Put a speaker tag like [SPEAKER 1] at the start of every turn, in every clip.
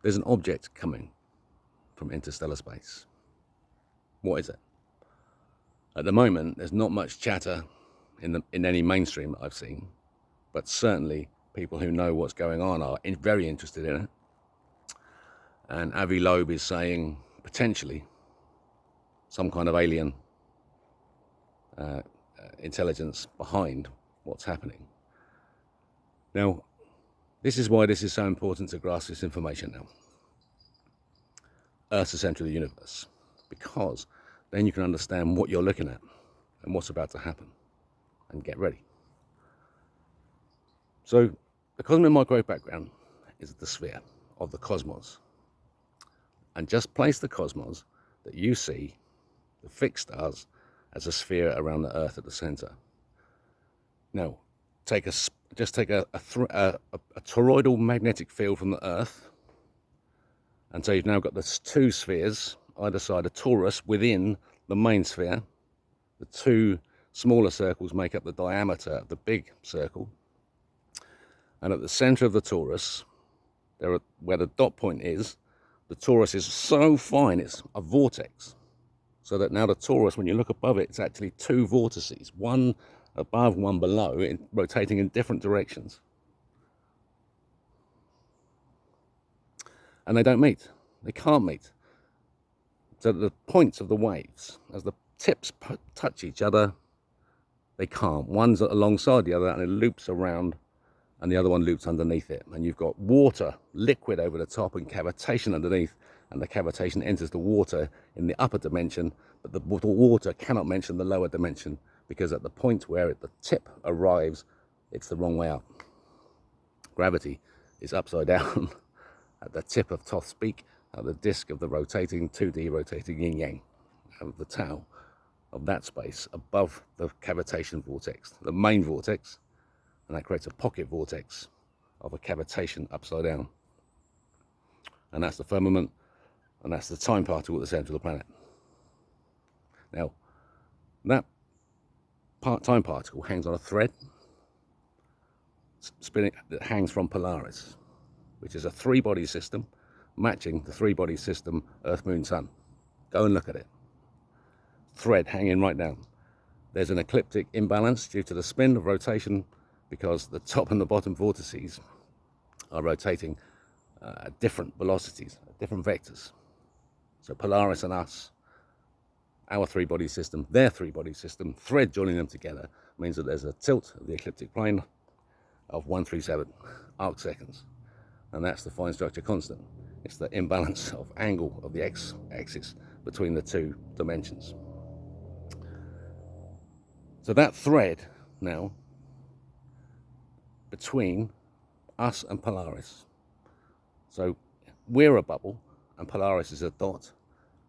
[SPEAKER 1] there's an object coming from interstellar space. What is it? At the moment, there's not much chatter in any mainstream that I've seen, but certainly people who know what's going on are very interested in it. And Avi Loeb is saying potentially some kind of alien intelligence behind what's happening. Now, this is why this is so important to grasp this information now. Earth's the center of the universe, because then you can understand what you're looking at and what's about to happen, and get ready. So the cosmic microwave background is the sphere of the cosmos, and just place the cosmos that you see, the fixed stars, as a sphere around the Earth at the center. Now, just take a toroidal magnetic field from the Earth, and so you've now got the two spheres either side, a torus within the main sphere. The two smaller circles make up the diameter of the big circle, and at the center of the torus, where the dot point is, the torus is so fine it's a vortex, so that now the torus, when you look above it, it's actually two vortices, one above, one below, rotating in different directions. And they don't meet. They can't meet. So the points of the waves, as the tips touch each other, they can't. One's alongside the other and it loops around, and the other one loops underneath it. And you've got water, liquid over the top, and cavitation underneath, and the cavitation enters the water in the upper dimension, but the water cannot mention the lower dimension, because at the point where the tip arrives, it's the wrong way up. Gravity is upside down at the tip of Thoth's beak, at the disk of the rotating 2D rotating yin-yang of the tau of that space above the cavitation vortex, the main vortex, and that creates a pocket vortex of a cavitation upside down. And that's the firmament, and that's the time particle at the center of the planet. Now, that time particle hangs on a thread spinning that hangs from Polaris, which is a three-body system matching the three-body system Earth, Moon, Sun. Go and look at it. Thread hanging right down. There's an ecliptic imbalance due to the spin of rotation, because the top and the bottom vortices are rotating at different velocities, at different vectors. So Polaris and us, our three-body system, their three-body system, thread joining them together means that there's a tilt of the ecliptic plane of 137 arc seconds. And that's the fine structure constant. It's the imbalance of angle of the x-axis between the two dimensions. So that thread now between us and Polaris. So we're a bubble and Polaris is a dot.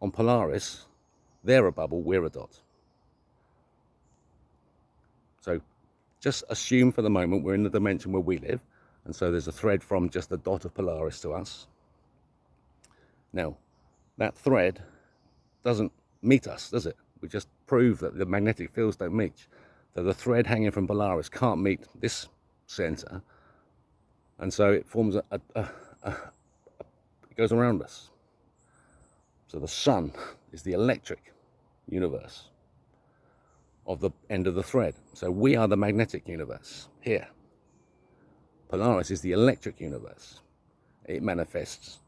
[SPEAKER 1] On Polaris, they're a bubble, we're a dot. So just assume for the moment we're in the dimension where we live, and so there's a thread from just the dot of Polaris to us. Now, that thread doesn't meet us, does it? We just prove that the magnetic fields don't meet. So the thread hanging from Polaris can't meet this center, and so it forms it goes around us. So the sun is the electric universe of the end of the thread. So we are the magnetic universe here. Polaris is the electric universe. It manifests,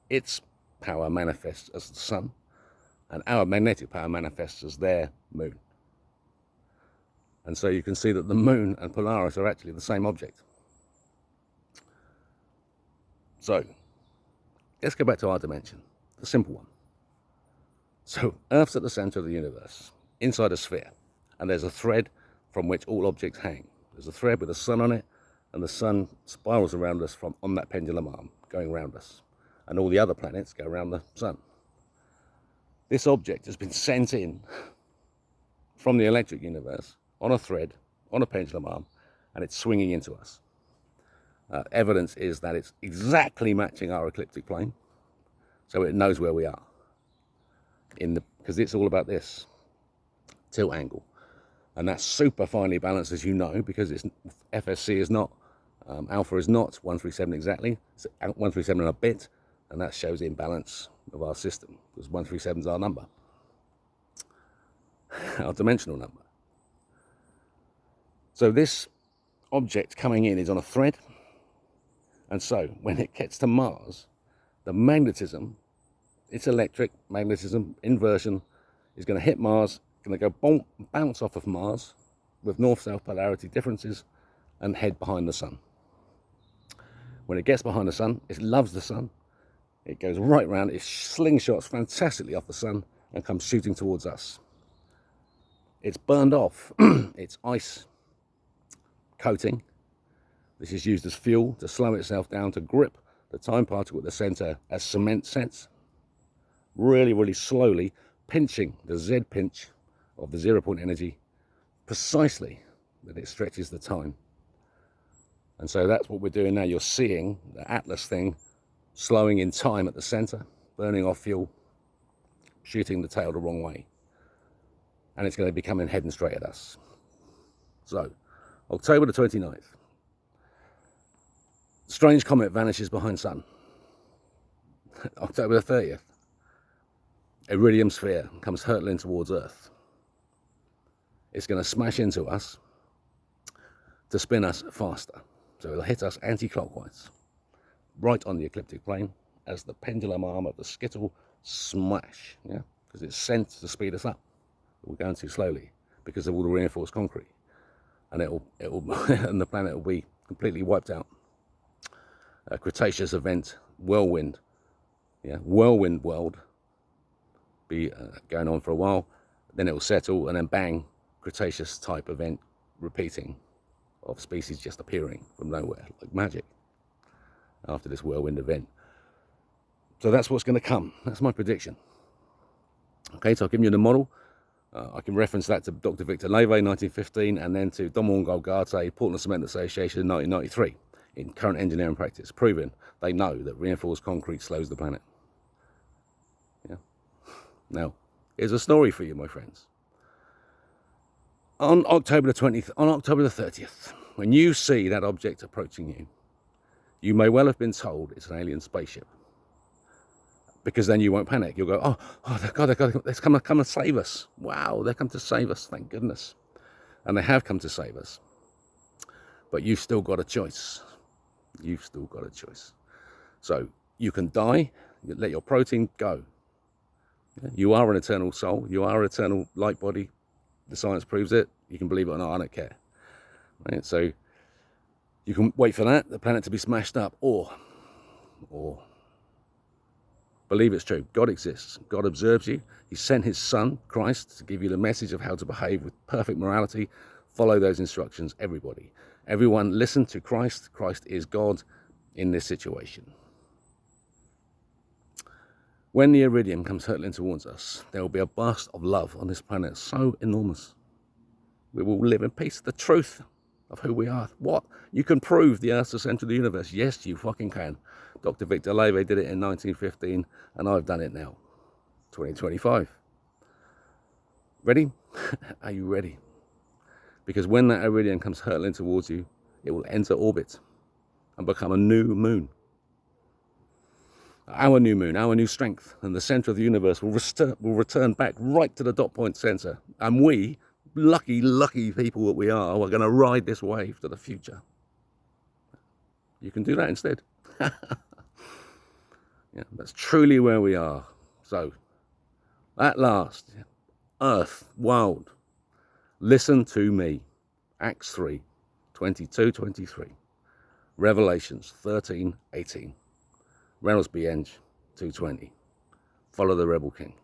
[SPEAKER 1] its power manifests as the sun, and our magnetic power manifests as their moon. And so you can see that the moon and Polaris are actually the same object. So let's go back to our dimension, the simple one. So Earth's at the center of the universe, inside a sphere, and there's a thread from which all objects hang. There's a thread with a sun on it, and the sun spirals around us on that pendulum arm, going around us. And all the other planets go around the sun. This object has been sent in from the electric universe on a thread, on a pendulum arm, and it's swinging into us. Evidence is that it's exactly matching our ecliptic plane, so it knows where we are. Because it's all about this tilt angle, and that's super finely balanced, as you know, because it's FSC is not alpha is not 137 exactly. It's 137 and a bit, And that shows the imbalance of our system, because 137 is our number, our dimensional number. So this object coming in is on a thread, and so when it gets to Mars, the magnetism, its electric magnetism inversion, is going to hit Mars, going to go bounce off of Mars with north-south polarity differences and head behind the sun. When it gets behind the sun, it loves the sun. It goes right round, it slingshots fantastically off the sun and comes shooting towards us. It's burned off its ice coating. This is used as fuel to slow itself down to grip the time particle at the center as cement sets. Really, really slowly pinching the Z pinch of the 0 point energy precisely that it stretches the time. And so that's what we're doing now. You're seeing the Atlas thing slowing in time at the center, burning off fuel, shooting the tail the wrong way. And it's going to be coming heading straight at us. So, October the 29th. Strange comet vanishes behind sun. October the 30th. Iridium sphere comes hurtling towards Earth. It's going to smash into us to spin us faster. So it'll hit us anti-clockwise, right on the ecliptic plane, as the pendulum arm of the skittle smash, yeah, because it's sent to speed us up. We're going too slowly because of all the reinforced concrete, and it'll and the planet will be completely wiped out. A Cretaceous event, whirlwind, yeah, whirlwind world, be going on for a while, then it will settle, and then bang, Cretaceous type event repeating, of species just appearing from nowhere like magic after this whirlwind event. So that's what's going to come. That's my prediction. Okay, so I've given you the model. I can reference that to Dr. Victor Leve, 1915, and then to Domon Golgate, Portland Cement Association, 1993, in current engineering practice, proving they know that reinforced concrete slows the planet. Yeah. Now, here's a story for you, my friends. On October the 30th, when you see that object approaching you, you may well have been told it's an alien spaceship, because then you won't panic. You'll go, oh, they've come to save us. Wow, they've come to save us, thank goodness. And they have come to save us. But you've still got a choice. You've still got a choice. So you can die, you let your protein go. You are an eternal soul. You are an eternal light body. The science proves it. You can believe it or not, I don't care. Right? So you can wait for that, the planet to be smashed up, or believe it's true. God exists. God observes you. He sent his son, Christ, to give you the message of how to behave with perfect morality. Follow those instructions, everybody. Everyone listen to Christ. Christ is God in this situation. When the iridium comes hurtling towards us, there will be a burst of love on this planet so enormous. We will live in peace. The truth of who we are. What? You can prove the Earth's the center of the universe. Yes, you fucking can. Dr. Victor Leve did it in 1915, and I've done it now. 2025. Ready? Are you ready? Because when that iridium comes hurtling towards you, it will enter orbit and become a new moon. Our new moon, our new strength, and the center of the universe will return back right to the dot point center. And we, lucky people that we are going to ride this wave to the future. You can do that instead. Yeah, that's truly where we are. So, at last, Earth, world, listen to me. Acts 3, 22, 23. Revelations 13, 18. Reynolds B. Eng, 220. Follow the Rebel King.